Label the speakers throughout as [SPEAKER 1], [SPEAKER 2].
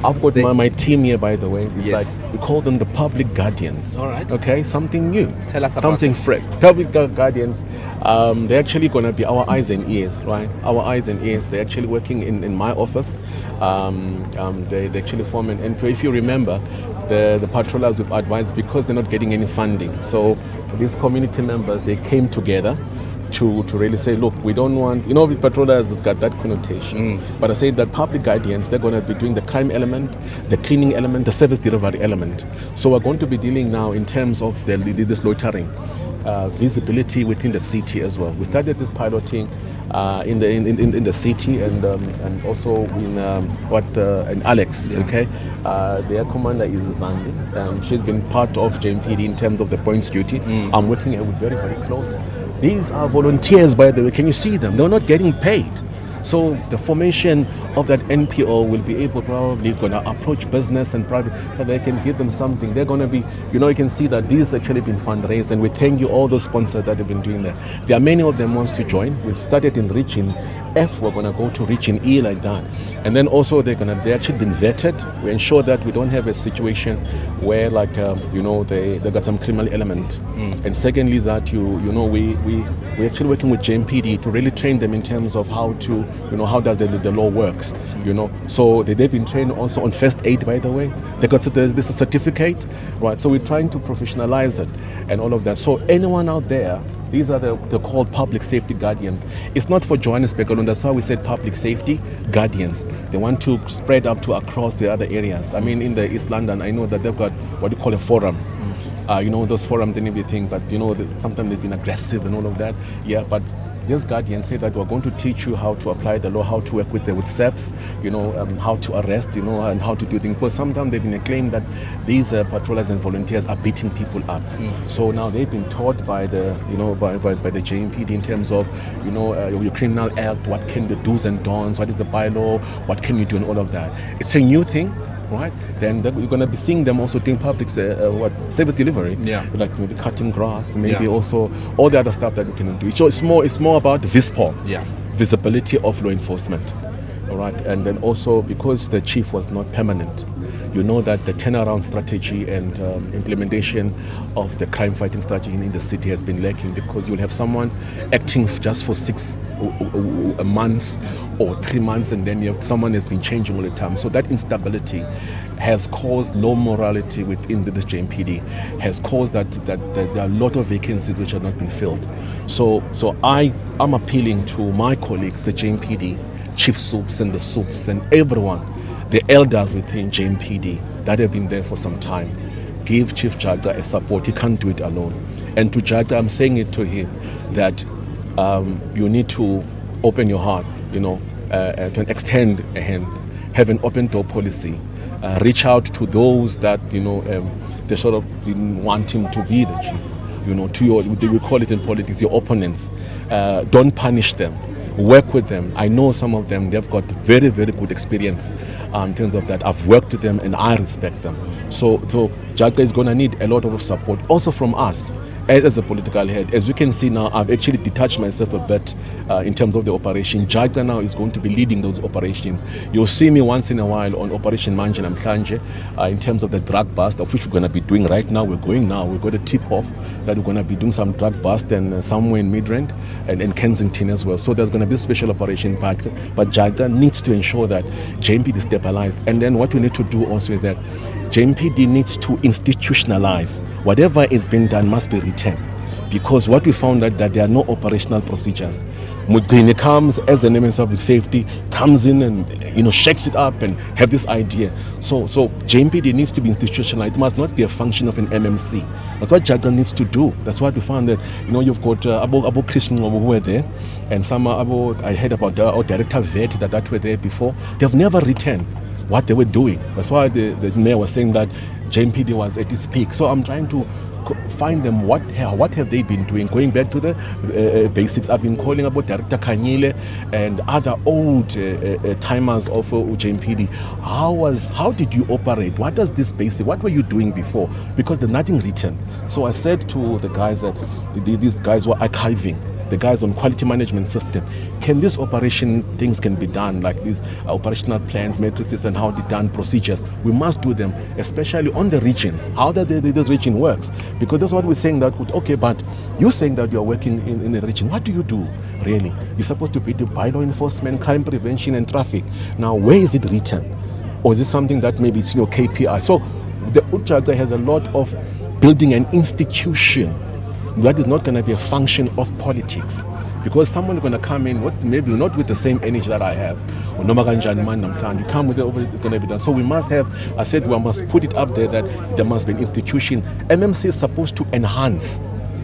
[SPEAKER 1] I've got my team here, by the way. It's
[SPEAKER 2] Yes.
[SPEAKER 1] like, we call them the public guardians.
[SPEAKER 2] All right.
[SPEAKER 1] Okay, something new.
[SPEAKER 2] Tell us about
[SPEAKER 1] something
[SPEAKER 2] them.
[SPEAKER 1] fresh. Public guardians, they're actually going to be our eyes and ears, right? Our eyes and ears. They're actually working in my office. They actually form an NPO. If you remember, the patrollers we've advised, because they're not getting any funding. So these community members, they came together to really say, look, we don't want, with patrollers, it's got that connotation. But I say that public guardians, they're going to be doing the crime element, the cleaning element, the service delivery element. So we're going to be dealing now in terms of this loitering, visibility within the city as well. We started this piloting in the city and also in Alex, okay? Their commander is Zandi. She's been part of Jmpd in terms of the points duty. I'm working with very, very close. These are volunteers, by the way. Can you see them? They're not getting paid. So the formation of that NPO will be able probably going to approach business and private, that they can give them something. They're going to be, you can see that this has actually been fundraised, and we thank you all those sponsors that have been doing that. There are many of them wants to join. We've started in Region F, we're going to go to Region E like that. And then also they actually been vetted. We ensure that we don't have a situation where they got some criminal element. And secondly, that we're actually working with Jmpd to really train them in terms of how to, how does the law works, So they've been trained also on first aid, by the way. They got this certificate, right? So we're trying to professionalize it and all of that. So anyone out there, these are the called public safety guardians. It's not for Johannesburg alone. That's why we said public safety guardians. They want to spread up to across the other areas. I mean, in the East London, I know that they've got what you call a forum. Those forums and everything, but sometimes they've been aggressive and all of that. Yeah, but these guardians say that we're going to teach you how to apply the law, how to work with SEPs, how to arrest, and how to do things. Because sometimes they've been claimed that these patrollers and volunteers are beating people up. So now they've been taught by the, by the Jmpd in terms of, your criminal act, what can the do's and don'ts, what is the bylaw, what can you do, and all of that. It's a new thing. Right, then you're going to be seeing them also doing public service delivery, like maybe cutting grass, maybe also all the other stuff that we can do. So it's more about VISPO, visibility of law enforcement. All right, and then also because the chief was not permanent, that the turnaround strategy and implementation of the crime fighting strategy in the city has been lacking, because you'll have someone acting just for 6 months or 3 months, and then you have someone has been changing all the time. So that instability has caused low morality within the Jmpd, has caused that there are a lot of vacancies which have not been filled. So I'm appealing to my colleagues, the Jmpd, Chief Soups and the Soups and everyone, the elders within Jmpd that have been there for some time. Give Chief Jaca a support. He can't do it alone. And to Jaca, I'm saying it to him that you need to open your heart, to extend a hand, have an open door policy, reach out to those that they sort of didn't want him to be the chief. To your, we call it in politics, your opponents. Don't punish them. Work with them. I know some of them, they've got very, very good experience in terms of that. I've worked with them and I respect them. So Jaca is going to need a lot of support also from us as a political head. As you can see now, I've actually detached myself a bit in terms of the operation. Jaca now is going to be leading those operations. You'll see me once in a while on Operation Manje and Mkanje in terms of the drug bust, of which we're going to be doing right now. We've got a tip-off that we're going to be doing some drug bust and somewhere in Midrand and Kensington as well. So there's going to be a special operation packed. But Jaca needs to ensure that Jmpd is stabilized. And then what we need to do also is that Jmpd needs to institutionalize. Whatever is being done must be returned. Because what we found out that there are no operational procedures. Mugini comes as the name of public safety, comes in and shakes it up and have this idea. So Jmpd needs to be institutionalized. It must not be a function of an MMC. That's what Jaca needs to do. That's what we found that you've got Abu Christian who were there, and some I heard about our director vet that were there before. They've never returned what they were doing. That's why the mayor was saying that Jmpd was at its peak. So I'm trying to find them what have they been doing, going back to the basics. I've been calling about Director Kanyile and other old timers of Jmpd. How did you operate? What does this basic, what were you doing before? Because there's nothing written. So I said to the guys that these guys were archiving the guys on quality management system. Can these operation things can be done, like these operational plans, matrices, and how they done procedures? We must do them, especially on the regions. How this region works, because that's what we're saying. That okay, but you're saying that you're working in a region. What do you do really? You're supposed to be the bylaw enforcement, crime prevention, and traffic. Now, where is it written, or is it something that maybe it's KPI? So the INAUGURATION has a lot of building an institution that is not going to be a function of politics, because someone is going to come in, maybe not with the same energy that I have, or no you come with it's going to be done. So we must have, I said, we must put it up there that there must be an institution. MMC is supposed to enhance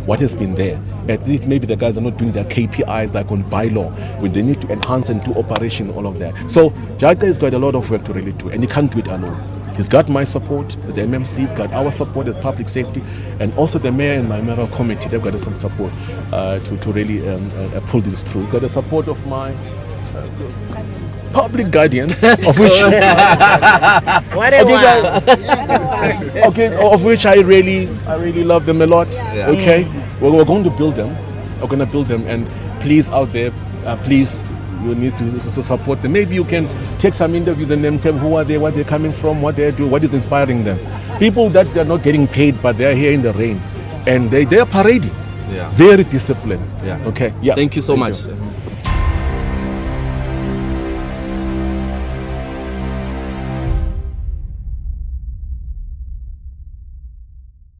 [SPEAKER 1] what has been there. At least maybe the guys are not doing their KPIs like on bylaw, when they need to enhance and do operation, all of that. So Jaca has got a lot of work to really do, and he can't do it alone. He's got my support, the MMC's got our support as public safety, and also the mayor and my mayoral committee, they've got some support to really pull this through. He's got the support of my public guardians, of which of which I really love them a lot.
[SPEAKER 2] Yeah.
[SPEAKER 1] Okay, well, we're going to build them. We're going to build them, and please out there, please. You need to support them. Maybe you can take some interviews and then tell who are they, where they're coming from, what they do, what is inspiring them. People that they're not getting paid, but they're here in the rain, and they're parading.
[SPEAKER 2] Yeah.
[SPEAKER 1] Very disciplined.
[SPEAKER 2] Yeah.
[SPEAKER 1] Okay. Yeah.
[SPEAKER 2] Thank you so much.